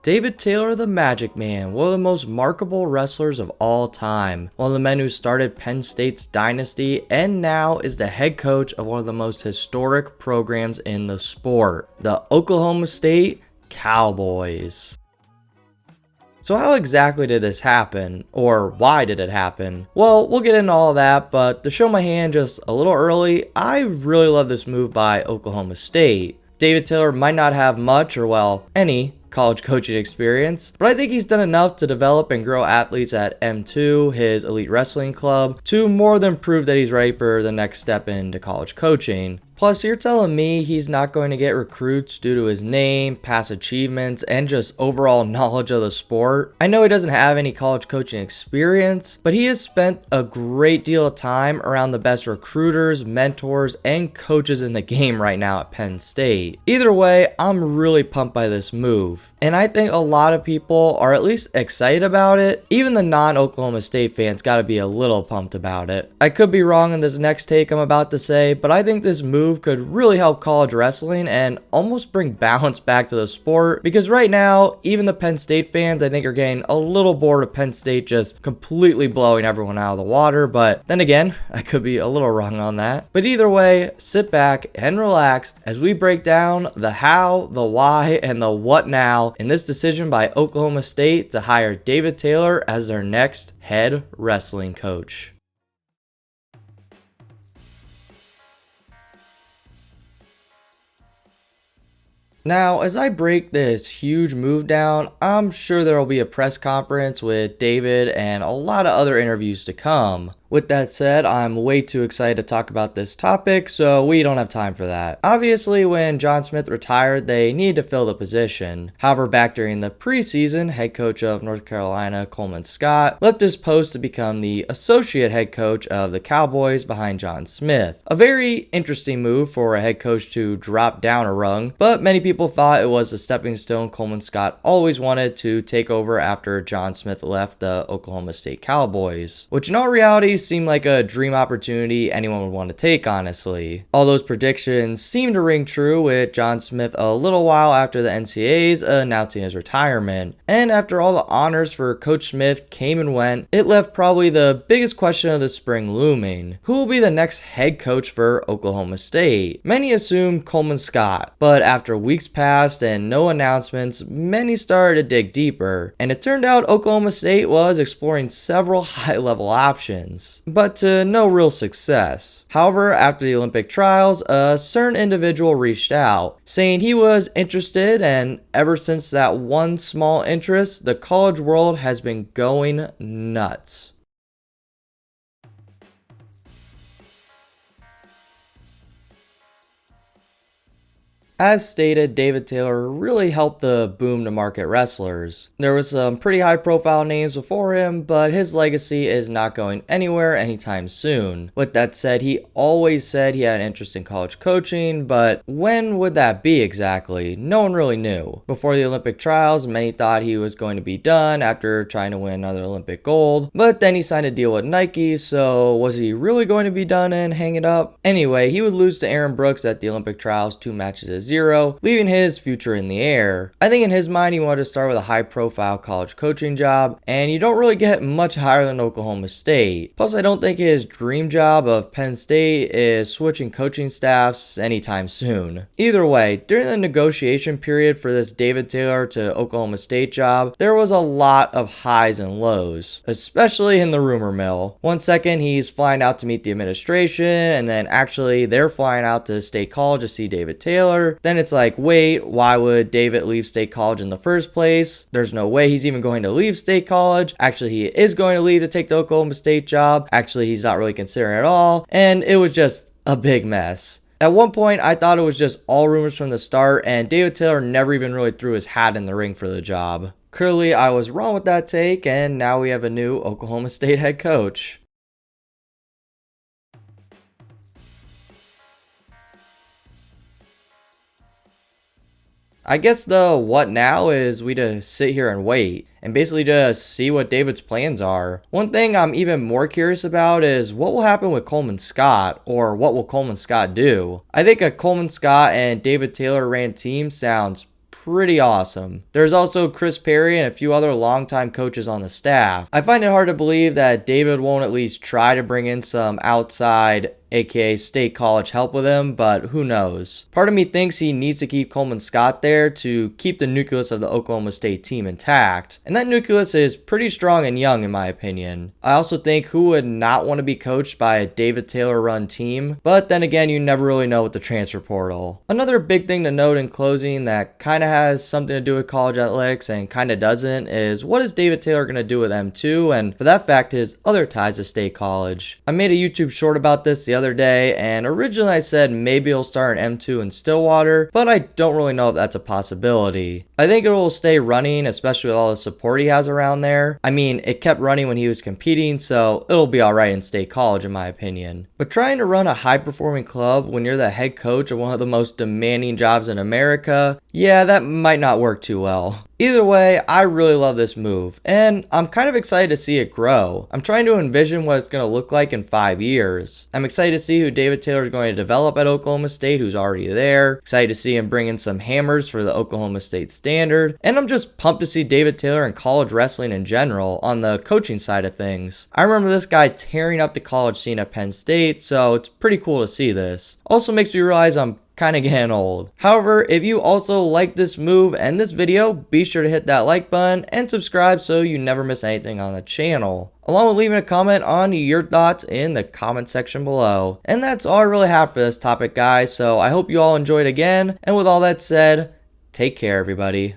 David Taylor, the Magic Man, one of the most marketable wrestlers of all time, one of the men who started Penn State's dynasty, and now is the head coach of one of the most historic programs in the sport, the Oklahoma State Cowboys. So how exactly did this happen, or why did it happen? Well, we'll get into all that, but to show my hand just a little early, I really love this move by Oklahoma State. David Taylor might not have much, or well, any college coaching experience, but I think he's done enough to develop and grow athletes at M2, his elite wrestling club, to more than prove that he's ready for the next step into college coaching. Plus, you're telling me he's not going to get recruits due to his name, past achievements, and just overall knowledge of the sport? I know he doesn't have any college coaching experience, but he has spent a great deal of time around the best recruiters, mentors, and coaches in the game right now at Penn State. Either way, I'm really pumped by this move, and I think a lot of people are at least excited about it. Even the non-Oklahoma State fans gotta be a little pumped about it. I could be wrong in this next take I'm about to say, but I think this move could really help college wrestling and almost bring balance back to the sport, because right now even the Penn State fans I think are getting a little bored of Penn State just completely blowing everyone out of the water, but then again I could be a little wrong on that. But either way, sit back and relax as we break down the how, the why, and the what now in this decision by Oklahoma State to hire David Taylor as their next head wrestling coach. Now, as I break this huge move down, I'm sure there will be a press conference with David and a lot of other interviews to come. With that said, I'm way too excited to talk about this topic, so we don't have time for that. Obviously, when John Smith retired, they needed to fill the position. However, back during the preseason, head coach of North Carolina, Coleman Scott, left his post to become the associate head coach of the Cowboys behind John Smith. A very interesting move for a head coach to drop down a rung, but many people thought it was a stepping stone Coleman Scott always wanted to take over after John Smith left the Oklahoma State Cowboys, which in all reality seemed like a dream opportunity anyone would want to take, honestly. All those predictions seemed to ring true with John Smith a little while after the NCAAs announcing his retirement. And after all the honors for Coach Smith came and went, it left probably the biggest question of the spring looming. Who will be the next head coach for Oklahoma State? Many assumed Coleman Scott, but after weeks passed and no announcements, many started to dig deeper, and it turned out Oklahoma State was exploring several high-level options, but to no real success. However, after the Olympic trials, a certain individual reached out, saying he was interested, and ever since that one small interest, the college world has been going nuts. As stated, David Taylor really helped the boom to market wrestlers. There was some pretty high profile names before him, but his legacy is not going anywhere anytime soon. With that said, he always said he had an interest in college coaching, but when would that be exactly? No one really knew. Before the Olympic trials, many thought he was going to be done after trying to win another Olympic gold, but then he signed a deal with Nike, so was he really going to be done and hang it up? Anyway, he would lose to Aaron Brooks at the Olympic trials 2 matches-0, leaving his future in the air. I think in his mind he wanted to start with a high-profile college coaching job, and you don't really get much higher than Oklahoma State. Plus, I don't think his dream job of Penn State is switching coaching staffs anytime soon. Either way, during the negotiation period for this David Taylor to Oklahoma State job, there was a lot of highs and lows, especially in the rumor mill. One second he's flying out to meet the administration, and then actually they're flying out to State College to see David Taylor. Then it's like, wait, why would David leave State College in the first place? There's no way he's even going to leave State College. Actually, he is going to leave to take the Oklahoma State job. Actually, he's not really considering it at all. And it was just a big mess. At one point, I thought it was just all rumors from the start, and David Taylor never even really threw his hat in the ring for the job. Clearly, I was wrong with that take, and now we have a new Oklahoma State head coach. I guess the what now is we just sit here and wait and basically just see what David's plans are. One thing I'm even more curious about is what will happen with Coleman Scott, or what will Coleman Scott do? I think a Coleman Scott and David Taylor ran team sounds pretty awesome. There's also Chris Perry and a few other longtime coaches on the staff. I find it hard to believe that David won't at least try to bring in some outside aka State College help with him, but who knows. Part of me thinks he needs to keep Coleman Scott there to keep the nucleus of the Oklahoma State team intact, and that nucleus is pretty strong and young in my opinion. I also think who would not want to be coached by a David Taylor run team, but then again you never really know with the transfer portal. Another big thing to note in closing that kind of has something to do with college athletics and kind of doesn't is what is David Taylor going to do with M2 and for that fact his other ties to State College. I made a YouTube short about this the other day, and originally I said maybe he'll start an M2 in Stillwater, but I don't really know if that's a possibility. I think it will stay running, especially with all the support he has around there. I mean, it kept running when he was competing, so it'll be alright in State College in my opinion. But trying to run a high-performing club when you're the head coach of one of the most demanding jobs in America, yeah, that might not work too well. Either way, I really love this move, and I'm kind of excited to see it grow. I'm trying to envision what it's going to look like in 5 years. I'm excited to see who David Taylor is going to develop at Oklahoma State, who's already there. Excited to see him bring in some hammers for the Oklahoma State standard, and I'm just pumped to see David Taylor in college wrestling in general on the coaching side of things. I remember this guy tearing up the college scene at Penn State, so it's pretty cool to see this. Also makes me realize I'm kind of getting old. However, if you also like this move and this video, be sure to hit that like button and subscribe so you never miss anything on the channel, along with leaving a comment on your thoughts in the comment section below. And that's all I really have for this topic, guys, so I hope you all enjoyed again, and with all that said, take care everybody.